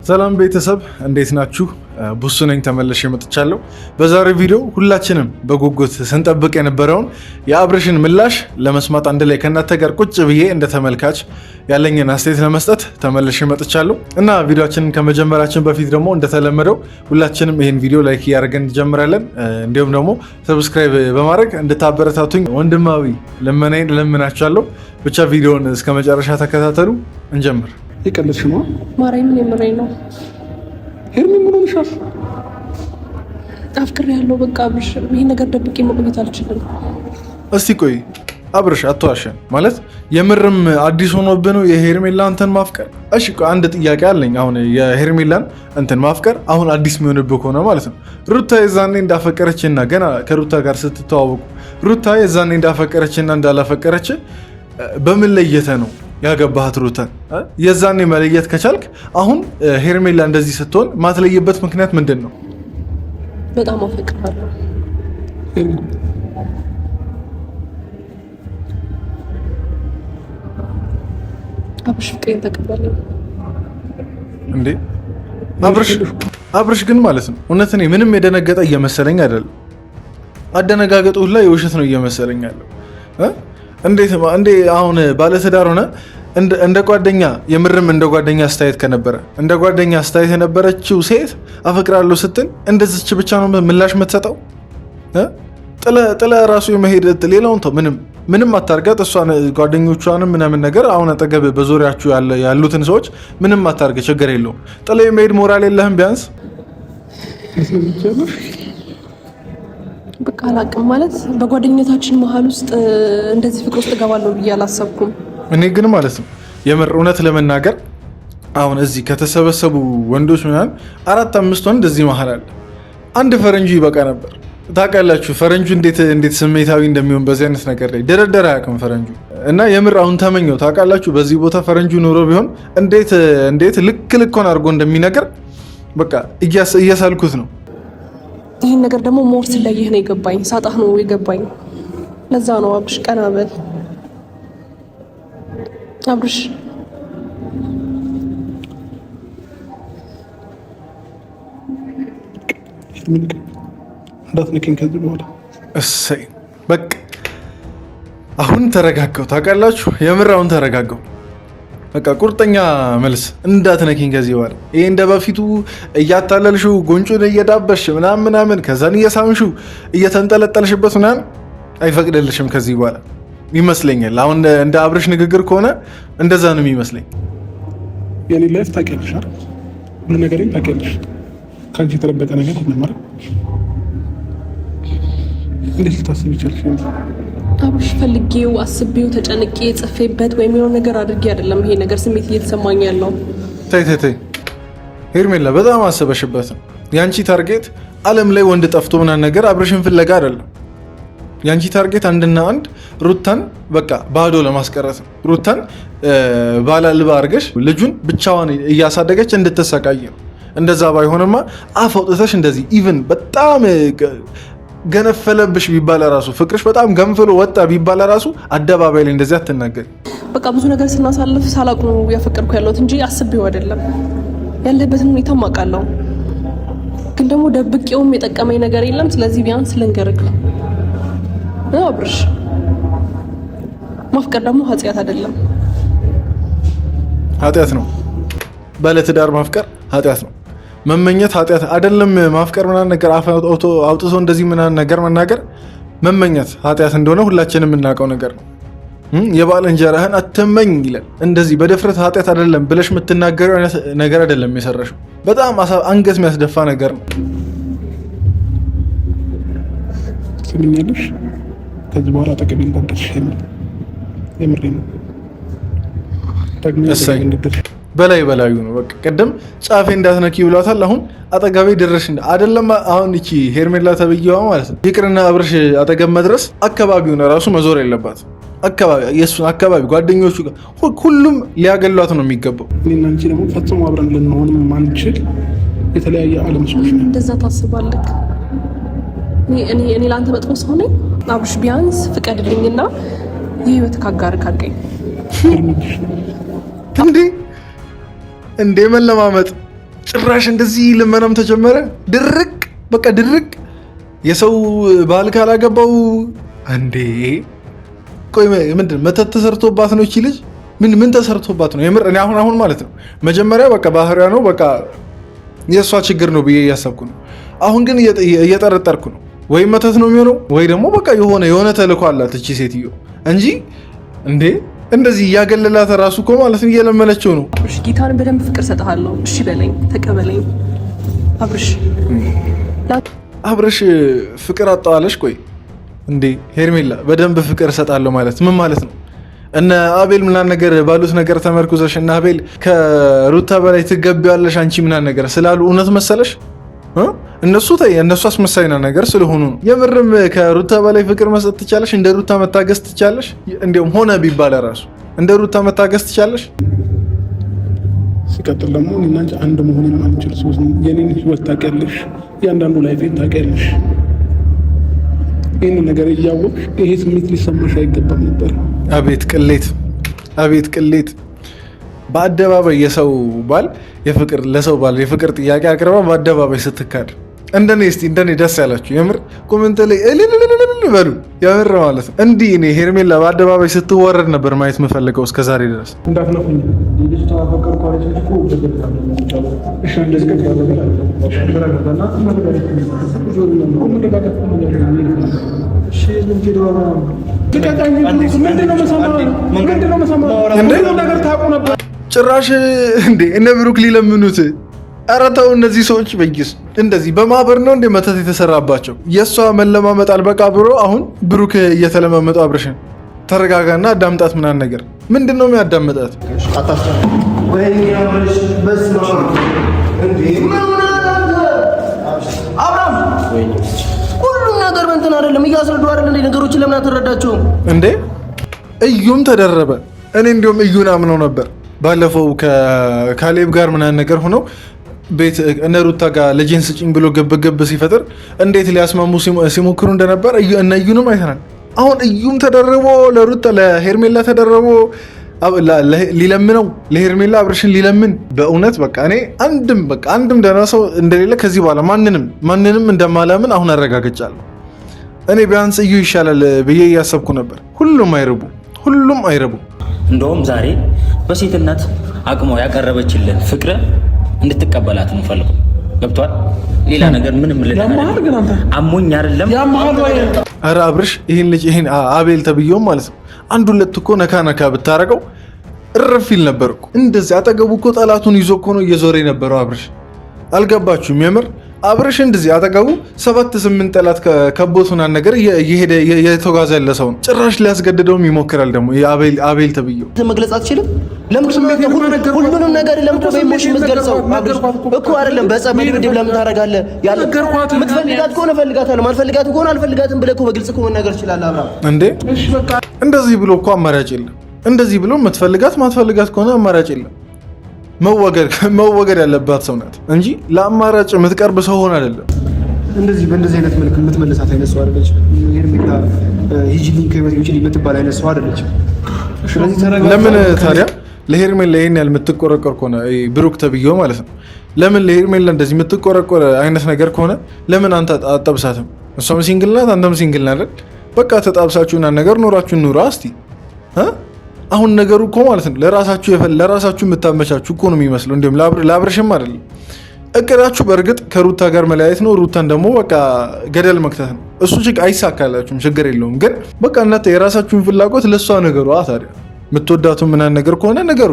ሰላም ቤተሰብ እንዴት ናችሁ? ቡሱ ነኝ ተመልሼ መጥቻለሁ። በዛሬው ቪዲዮ ሁላችንም በጉጉት ስንጠብቅ የነበረውን የአብርሽን ምላሽ ለመስማት አንድ ላይ ከእናንተ ጋር ቁጭ ብዬ እንደ ተመልካች ያለኝን አስተያየት ለመስጠት ተመልሼ መጥቻለሁ እና ቪዲዮአችንን ከመጀመራችን በፊት ደግሞ እንደተለመደው ሁላችንም ይሄን ቪዲዮ ላይክ እያደረገን እንጀምራለን። እንዲሁም ደግሞ ሰብስክራይብ በማድረግ እንድታበረታቱኝ ወንድማዊ ልመናዬን እለምናችኋለሁ። ብቻ ቪዲዮውን እስከ መጨረሻ ተከታተሉ። እንጀምር። የቀለድሽ ነው ማርያምን የምሬን ነው። ሄርሚ ምን ሆነሻል? አፍቅሬ ያለው በቃ አብርሽ፣ ይሄን ነገር ደብቄ መቆየት አልችልም። እስቲ ቆይ አብርሽ አትዋሸን። ማለት የምርም አዲስ ሆኖብህ ነው የሄርሜላ እንትን ማፍቀር? እሺ ቆይ አንድ ጥያቄ አለኝ። አሁን የሄርሜላን እንትን ማፍቀር አሁን አዲስ የሚሆንብህ ከሆነ ማለት ነው ሩታ የዛኔ እንዳፈቀረችና ገና ከሩታ ጋር ስትተዋወቁ ሩታ የዛኔ እንዳፈቀረችና እንዳላፈቀረች በምን ለየተ ነው ያገባሃት ሩታን? የዛኔ መለየት ከቻልክ አሁን ሄርሜላ እንደዚህ ስትሆን ማትለይበት ምክንያት ምንድን ነው? በጣም አፈቅራለሁ። አብርሽ ፍቅሬን ተቀበለኝ እንዴ? አብርሽ ግን ማለት ነው እውነት እኔ ምንም የደነገጠ እየመሰለኝ አይደለም። አደነጋገጡ ሁላ የውሸት ነው እየመሰለኝ ያለው። እንዴ አሁን ባለትዳር ሆነ እንደ ጓደኛ የምርም እንደ ጓደኛ አስተያየት ከነበረ እንደ ጓደኛ አስተያየት የነበረችው ሴት አፈቅራለሁ ስትል እንደዚች ብቻ ነው ምላሽ የምትሰጠው? ጥለ ራሱ የመሄድ ሌላውን ተው፣ ምንም አታርጋት። እሷን ጓደኞቿንም ምናምን ነገር አሁን አጠገብ በዙሪያችሁ ያሉትን ሰዎች ምንም አታርገ፣ ችግር የለውም። ጥለ የመሄድ ሞራል የለህም ቢያንስ? በቃ አላቅም ማለት በጓደኝነታችን መሀል ውስጥ እንደዚህ ፍቅር ውስጥ እገባለሁ ብዬ አላሰብኩም። እኔ ግን ማለት ነው የምር እውነት ለመናገር አሁን እዚህ ከተሰበሰቡ ወንዶች ምናምን 4-5 ወንድ እዚህ መሀል አለ። አንድ ፈረንጁ ይበቃ ነበር። ታውቃላችሁ ፈረንጁ እንዴት ስሜታዊ እንደሚሆን በዚህ አይነት ነገር ላይ ደረደረ አያውቅም ፈረንጁ። እና የምር አሁን ተመኘው ታውቃላችሁ በዚህ ቦታ ፈረንጁ ኖሮ ቢሆን እንዴት ልክ አድርጎ እንደሚነገር በቃ እያሳልኩት ነው። ይህን ነገር ደግሞ ሞር ስለይህ ነው የገባኝ፣ ሳጣህ ነው የገባኝ። ለዛ ነው አብርሽ ቀና በል አብርሽ። እንዳትነኪኝ ከዚህ በኋላ። እሰይ በቃ አሁን ተረጋጋው ታውቃላችሁ፣ የምር አሁን ተረጋጋው። በቃ ቁርጠኛ መልስ እንዳትነኪኝ ከዚህ በኋላ። ይሄ እንደ በፊቱ እያታለልሽው ጉንጩን እየዳበሽ ምናምን ከዛን እየሳምሽው እየተንጠለጠልሽበት ምናምን አይፈቅድልሽም ከዚህ በኋላ ይመስለኛል። አሁን እንደ አብርሽ ንግግር ከሆነ እንደዛ ነው የሚመስለኝ። የኔ ላይፍ ታውቂያለሽ አይደል? ሁሉ ነገሬን ታውቂያለሽ። ከአንቺ የተደበቀ ነገር የለም አይደል? እንዴት ልታስብ ይቻልሽ? አብርሽ ፈልጌው አስቤው ተጨንቄ ጽፌበት ወይም የሆነ ነገር አድርጌ አይደለም ይሄ ነገር ስሜት እየተሰማኝ ያለው። ተይ ሄርሜላ በጣም አሰበሽበት ነው። ያንቺ ታርጌት ዓለም ላይ ወንድ ጠፍቶ ምናምን ነገር አብርሽን ፍለጋ አይደለም። ያንቺ ታርጌት አንድና አንድ ሩታን በቃ ባዶ ለማስቀረት ነው። ሩታን ባላልባ አድርገሽ ልጁን ብቻዋን እያሳደገች እንድትሰቃይ ነው። እንደዛ ባይሆንማ አፍ አውጥተሽ እንደዚህ ኢቭን በጣም ገነፈለብሽ ቢባል ራሱ ፍቅርሽ በጣም ገንፍሎ ወጣ ቢባል ራሱ አደባባይ ላይ እንደዚህ አትናገሪ። በቃ ብዙ ነገር ስናሳልፍ ሳላውቅ ነው ያፈቀርኩ ያለሁት እንጂ አስቤው አይደለም። ያለበትን ሁኔታ ማውቃለሁ፣ ግን ደግሞ ደብቄውም የጠቀመኝ ነገር የለም። ስለዚህ ቢያንስ ልንገርህ አብርሽ፣ ማፍቀር ደግሞ ኃጢአት አይደለም። ኃጢአት ነው። ባለትዳር ማፍቀር ኃጢአት ነው። መመኘት ኃጢአት አይደለም። ማፍቀር ምናምን ነገር አውጥቶ እንደዚህ ምናምን ነገር መናገር መመኘት ኃጢአት እንደሆነ ሁላችንም የምናውቀው ነገር ነው። የባል እንጀራህን አትመኝ ይላል። እንደዚህ በድፍረት ኃጢአት አይደለም ብለሽ የምትናገረው ነገር አይደለም የሰራሽው። በጣም አንገት የሚያስደፋ ነገር ነው። ትሰሚኛለሽ? ከዚህ በኋላ አጠገቤ እንዳትደርሺ የምሬን ነው። በላዩ ነው በቃ። ቅድም ጫፌ እንዳትነኪ ብሏታል። አሁን አጠገቤ ድረሽ አይደለም። አሁን እቺ ሄርሜላ ተብዬዋ ማለት ነው ይቅርና አብርሽ አጠገብ መድረስ አካባቢውን ራሱ መዞር የለባት። የእሱን አካባቢ ጓደኞቹ ጋር ሁሉም ሊያገሏት ነው የሚገባው። እኔና አንቺ ደግሞ ፈጽሞ አብረን ልንሆን ማንችል የተለያየ ዓለም ሰዎች ነው። እንደዛ ታስባለህ? እኔ ለአንተ መጥፎ ሰው ነኝ? አብርሽ ቢያንስ ፍቀድልኝና የህይወት ካጋር ካርገኝ እንዴ መለማመጥ ጭራሽ እንደዚህ ልመናም ተጀመረ። ድርቅ በቃ ድርቅ። የሰው ባል ካላገባው እንዴ! ቆይ ምንድን መተት ተሰርቶባት ነው እቺ ልጅ? ምን ተሰርቶባት ነው? የምር እኔ አሁን ማለት ነው መጀመሪያ በቃ ባህሪያ ነው በቃ የእሷ ችግር ነው ብዬ እያሰብኩ ነው። አሁን ግን እየጠረጠርኩ ነው። ወይ መተት ነው የሚሆነው ወይ ደግሞ በቃ የሆነ ተልእኮ አላት እቺ ሴትዮ እንጂ እንዴ እንደዚህ እያገለላት ራሱ እኮ ማለት ነው እየለመነችው ነው። እሺ ጌታን በደንብ ፍቅር ሰጥሃለሁ፣ እሺ በለኝ፣ ተቀበለኝ። አብርሽ ፍቅር አጣዋለሽ? ቆይ እንዴ ሄርሜላ በደንብ ፍቅር ሰጣለሁ ማለት ምን ማለት ነው? እነ አቤል ምናምን ነገር ባሉት ነገር ተመርኩዘሽ እና አቤል ከሩታ በላይ ትገቢያለሽ አንቺ ምናምን ነገር ስላሉ እውነት መሰለሽ? እነሱ አስመሳይና ነገር ስለሆኑ ነው። የምርም ከሩታ በላይ ፍቅር መስጠት ትቻለሽ? እንደ ሩታ መታገስ ትቻለሽ? እንዲያውም ሆነ ቢባል ራሱ እንደ ሩታ መታገስ ትቻለሽ? ሲቀጥል ደግሞ እኔና አንቺ አንድ መሆን የማንችል ሰዎች የኔን ህይወት ታውቂያለሽ፣ እያንዳንዱ ላይፌን ታውቂያለሽ። ይህን ነገር እያወቅሽ ይሄ ስሜት ሊሰማሽ አይገባም ነበር። አቤት ቅሌት፣ አቤት ቅሌት! በአደባባይ የሰው ባል ለሰው ባል የፍቅር ጥያቄ አቅርባ በአደባባይ ስትካድ እንደኔ ደስ ያላችሁ የምር ኮሜንት ላይ እልል በሉ። የምር ማለት ነው እንዲህ እኔ ሄርሜላ በአደባባይ ስትወረድ ነበር ማየት የምፈልገው እስከዛሬ ድረስ። እንዳትነኩኝ ጭራሽ እንዴ እነ ብሩክ ሊለምኑት። ኧረ ተው እነዚህ ሰዎች በጊስ እንደዚህ በማህበር ነው እንደ መተት የተሰራባቸው። የእሷ መለማመጥ አልበቃ ብሎ አሁን ብሩክ እየተለማመጠው አብርሽን ተረጋጋና አዳምጣት ምናምን ነገር ምንድን ነው የሚያዳምጣት? ሁሉም ነገር እንትን አይደለም እያስረዱ አይደል እንደ ነገሮችን ለምን አትረዳቸውም እንዴ? እዩም ተደረበ። እኔ እንዲሁም እዩን አምነው ነበር ባለፈው ከካሌብ ጋር ምናምን ነገር ሆነው ቤት እነ ሩታ ጋር ልጄን ስጭኝ ብሎ ገበገብ ሲፈጥር እንዴት ሊያስማሙ ሲሞክሩ እንደነበር እነ እዩንም አይተናል። አሁን እዩም ተደረቦ ለሩታ ለሄርሜላ ተደረቦ ሊለምነው ለሄርሜላ አብርሽን ሊለምን። በእውነት በቃ እኔ አንድም ደህና ሰው እንደሌለ ከዚህ በኋላ ማንንም እንደማላምን አሁን አረጋግጫለሁ። እኔ ቢያንስ እዩ ይሻላል ብዬ እያሰብኩ ነበር። ሁሉም አይረቡ። እንደውም ዛሬ በሴትነት አቅሟ ያቀረበችልን ፍቅር እንድትቀበላት ነው ፈልገው። ገብቷል። ሌላ ነገር ምንም አሞኝ አይደለም። ኧረ አብርሽ ይሄን አቤል ተብዬው ማለት ነው አንድ ሁለት እኮ ነካ ብታረገው እረፍ ይል ነበር እኮ። እንደዚህ አጠገቡ እኮ ጠላቱን ይዞ እኮ ነው እየዞረ የነበረው አብርሽ። አልገባችሁም? የምር አብርሽ እንደዚህ አጠገቡ 7-8 ጠላት ከቦቱና ነገር እየሄደ የተጓዘ ያለ ሰው ነው። ጭራሽ ሊያስገድደውም ይሞክራል። ደግሞ አቤል ተብዬው መግለጽ አትችልም? ሁሉንም ነገር ለምን በኢሞሽን የምትገልጸው እኮ አይደለም። በጸብ ድብድብ ለምን ታደርጋለህ? የምትፈልጋት ከሆነ እፈልጋታለሁ፣ ማልፈልጋትም ከሆነ አልፈልጋትም ብለህ እኮ በግልጽ እኮ መናገር ትችላለህ። አብርሃም እንዴ እንደዚህ ብሎ እኮ አማራጭ የለም። እንደዚህ ብሎ ማትፈልጋት ከሆነ አማራጭ የለም። መወገድ ያለባት ሰው ናት እንጂ ለአማራጭ የምትቀርብ ሰው ሆነ አይደለም። በእንደዚህ አይነት መልክ የምትመለሳት አይነት ሰው አይደለች። ሄርሜላ ሂጂልኝ ከህይወት ውጪ የምትባል አይነት ሰው አይደለች። ለምን ታዲያ ለሄርሜላ ይሄን ያህል የምትቆረቆር ከሆነ ብሩክ ተብዬው ማለት ነው ለምን ለሄርሜላ እንደዚህ የምትቆረቆር አይነት ነገር ከሆነ ለምን አንተ አጠብሳትም? እሷም ሲንግል ናት፣ አንተም ሲንግል ናት አይደል? በቃ ተጣብሳችሁና ነገር ኖራችሁን ኑራ እስቲ። አሁን ነገሩ እኮ ማለት ነው ለራሳችሁ የምታመቻችሁ እኮ ነው የሚመስለው። እንዲሁም ለአብርሽም አይደለም እቅዳችሁ። በእርግጥ ከሩታ ጋር መለያየት ነው፣ ሩታን ደግሞ በቃ ገደል መክተት ነው። እሱ አይሳካላችሁም፣ ችግር የለውም። ግን በቃ እናንተ የራሳችሁን ፍላጎት ለእሷ ነገሩ። ታዲያ የምትወዳቱ ምናምን ነገር ከሆነ ነገሩ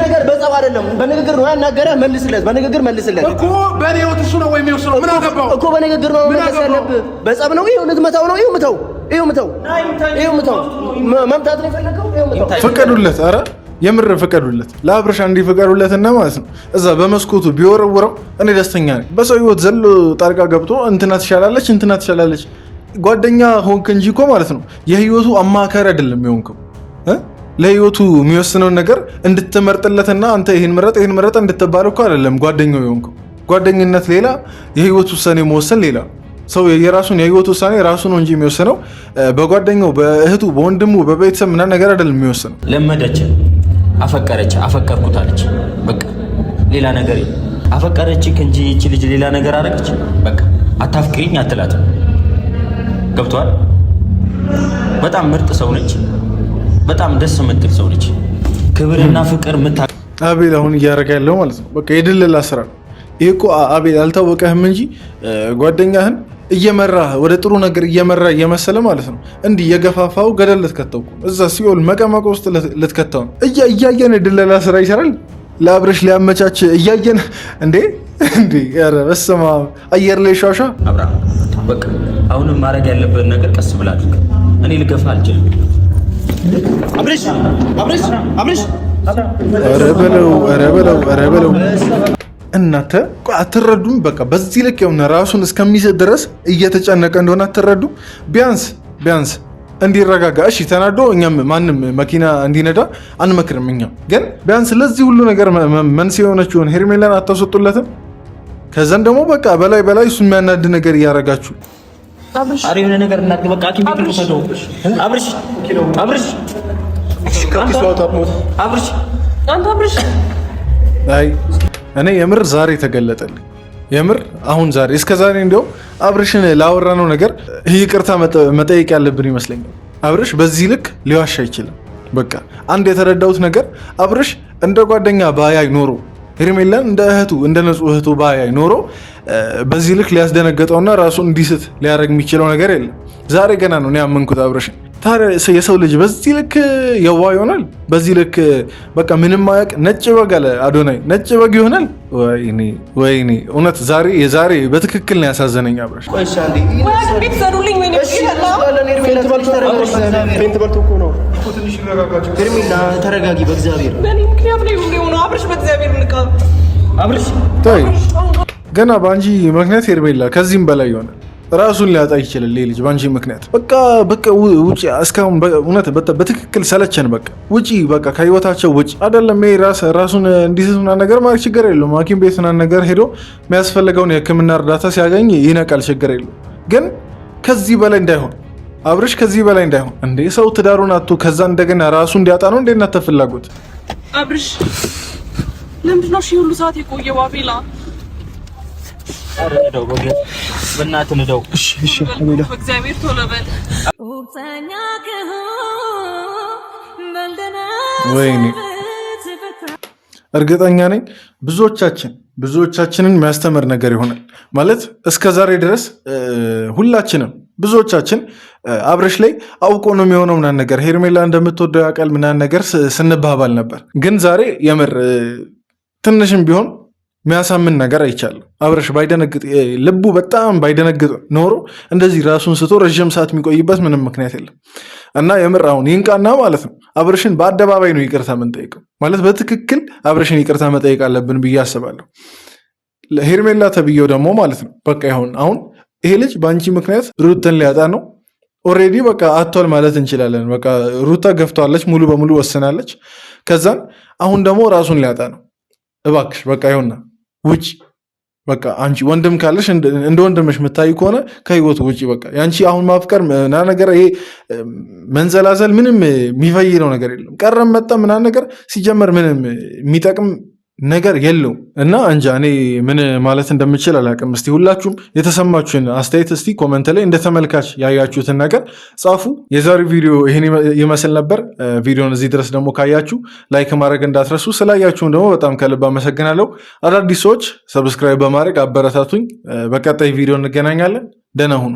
ነገር በጸብ አይደለም፣ በንግግር ነው ያናገረህ። መልስለት፣ በንግግር መልስለት እኮ በኔ ህይወት እሱ ነው ወይ የሚወስነው? ምን አገባው እኮ በንግግር ነው መመለስ ያለብህ። በጸብ ነው ይሄው ልትመታው ነው። ይሄው ምተው መምታት ነው የፈለከው። ይሄው ምተው። ፍቀዱለት፣ ኧረ የምር ፍቀዱለት። ለአብርሽ አንዲ ፍቀዱለትና ማለት ነው እዛ በመስኮቱ ቢወረውረው እኔ ደስተኛ ነኝ። በሰው ህይወት ዘሎ ጣልቃ ገብቶ እንትና ትሻላለች ጓደኛ ሆንክ እንጂ እኮ ማለት ነው የህይወቱ አማካሪ አይደለም የሆንከው። ለህይወቱ የሚወስነውን ነገር እንድትመርጥለትና አንተ ይሄን ምረጥ እንድትባል እኮ አይደለም ጓደኛው የሆንከው። ጓደኝነት ሌላ፣ የህይወት ውሳኔ መወሰን ሌላ። ሰው የራሱን የህይወት ውሳኔ ራሱ ነው እንጂ የሚወስነው በጓደኛው፣ በእህቱ፣ በወንድሙ፣ በቤተሰብ ምናምን ነገር አይደለም የሚወስነው። ለመደች፣ አፈቀረች፣ አፈቀርኩታለች። በቃ ሌላ ነገር አፈቀረችክ እንጂ እቺ ልጅ ሌላ ነገር አደረገች። በቃ አታፍቅሪኝ አትላትም። ገብቷል? በጣም ምርጥ ሰው ነች። በጣም ደስ የምትል ሰው ነች። ክብርና ፍቅር አቤል አሁን እያደረገ ያለው ማለት ነው በቃ የድልላ ስራ ነው። ይሄ እኮ አቤል አልታወቀህም እንጂ ጓደኛህን እየመራህ ወደ ጥሩ ነገር እየመራ እየመሰለ ማለት ነው እንዲህ የገፋፋው ገደል ልትከተው እዛ ሲኦል መቀመቅ ውስጥ ልትከተው ነው። እያየን የድልላ ስራ ይሰራል ለአብርሽ ሊያመቻች እያየን እንዴ ኧረ በስመ አብ አየር ላይ ሻሻ አብርሃም በቃ አሁንም ማድረግ ያለብን ነገር ቀስ ብላ አድርግ። እኔ ልገፋ አልችልም። አብርሽ ኧረ በለው እናንተ አትረዱም። በቃ በዚህ ልክ የሆነ ራሱን እስከሚሰጥ ድረስ እየተጨነቀ እንደሆነ አትረዱም። ቢያንስ እንዲረጋጋ እሺ፣ ተናዶ እኛም ማንም መኪና እንዲነዳ አንመክርም። እኛም ግን ቢያንስ ለዚህ ሁሉ ነገር መንስኤ የሆነችውን ሄርሜላን አታስወጡለትም? ከዛን ደግሞ በቃ በላይ እሱ የሚያናድ ነገር እያደረጋችሁ አሪ የሆነ ነገር እናድርግ። በቃ ኪም ቢሉ ሰዶ አብርሽ አይ እኔ የምር ዛሬ ተገለጠልኝ። የምር አሁን ዛሬ እስከ ዛሬ እንዲያው አብርሽን ላወራነው ነገር ይቅርታ መጠየቅ ያለብን ይመስለኛል። አብርሽ በዚህ ልክ ሊዋሽ አይችልም። በቃ አንድ የተረዳሁት ነገር አብርሽ እንደ ጓደኛ ባያይ ኖሮ ሄርሜላን እንደ እህቱ እንደ ንጹህ እህቱ ባያይ ኖሮ በዚህ ልክ ሊያስደነገጠውና ራሱን እንዲስት ሊያደርግ የሚችለው ነገር የለም። ዛሬ ገና ነው እኔ ያመንኩት አብርሽን። ታዲያ የሰው ልጅ በዚህ ልክ የዋ ይሆናል? በዚህ ልክ በቃ ምንም ማያውቅ ነጭ በግ አለ አዶናይ ነጭ በግ ይሆናል? ወይኔ እውነት የዛሬ በትክክል ነው ያሳዘነኝ አብርሽ። ተረጋጊ በእግዚአብሔር ገና በአንቺ ምክንያት ሄርሜላ ከዚህም በላይ ይሆናል። ራሱን ሊያጣ ይችላል ልጅ በአንቺ ምክንያት። በቃ ውጪ። እስካሁን እውነት በትክክል ሰለቸን። በቃ ውጪ፣ በቃ ከህይወታቸው ውጪ። አይደለም ራሱን እንዲስትና ነገር ማለት ችግር የለውም። ሐኪም ቤት ምናምን ነገር ሄዶ የሚያስፈልገውን የሕክምና እርዳታ ሲያገኝ ይነቃል፣ ችግር የለውም። ግን ከዚህ በላይ እንዳይሆን አብርሽ፣ ከዚህ በላይ እንዳይሆን። እንዴ ሰው ትዳሩን አጥቶ ከዛ እንደገና ራሱ እንዲያጣ ነው እንዴ እናንተ ፍላጎት? አብርሽ ለምንድን ነው ሁሉ ሰዓት የቆየው? አቤላ በእናትህ ንደው። እሺ አቤላ በእግዚአብሔር ቶሎ በል። ወይኔ እርግጠኛ ነኝ ብዙዎቻችንን የሚያስተምር ነገር ይሆናል። ማለት እስከ ዛሬ ድረስ ሁላችንም ብዙዎቻችን አብርሽ ላይ አውቆ ነው የሚሆነው ምናምን ነገር ሄርሜላ እንደምትወደው ያውቃል ምናምን ነገር ስንባባል ነበር። ግን ዛሬ የምር ትንሽም ቢሆን የሚያሳምን ነገር አይቻልም። አብርሽ ባይደነግጥ ልቡ በጣም ባይደነግጥ ኖሮ እንደዚህ ራሱን ስቶ ረዥም ሰዓት የሚቆይበት ምንም ምክንያት የለም። እና የምር አሁን ይንቃና ማለት ነው አብርሽን በአደባባይ ነው ይቅርታ የምንጠይቀው። ማለት በትክክል አብርሽን ይቅርታ መጠየቅ አለብን ብዬ አስባለሁ። ሄርሜላ ተብዬው ደግሞ ማለት ነው በቃ አሁን ይሄ ልጅ በአንቺ ምክንያት ሩትን ሊያጣ ነው። ኦልሬዲ በቃ አቷል ማለት እንችላለን። በቃ ሩታ ገፍቷለች፣ ሙሉ በሙሉ ወስናለች። ከዛን አሁን ደግሞ ራሱን ሊያጣ ነው። እባክሽ በቃ ይሁንና ውጪ። በቃ አንቺ ወንድም ካለሽ እንደ ወንድምሽ የምታይ ከሆነ ከህይወቱ ውጪ። በቃ ያንቺ አሁን ማፍቀር ምና ነገር ይሄ መንዘላዘል ምንም የሚፈይደው ነገር የለም። ቀረም መጣ ምና ነገር ሲጀመር ምንም የሚጠቅም ነገር የለው እና እንጃ እኔ ምን ማለት እንደምችል አላውቅም። እስቲ ሁላችሁም የተሰማችሁን አስተያየት እስቲ ኮመንት ላይ እንደ ተመልካች ያያችሁትን ነገር ጻፉ። የዛሬው ቪዲዮ ይሄን ይመስል ነበር። ቪዲዮን እዚህ ድረስ ደግሞ ካያችሁ ላይክ ማድረግ እንዳትረሱ። ስላያችሁም ደግሞ በጣም ከልብ አመሰግናለሁ። አዳዲስ ሰዎች ሰብስክራይብ በማድረግ አበረታቱኝ። በቀጣይ ቪዲዮ እንገናኛለን። ደህና ሁኑ።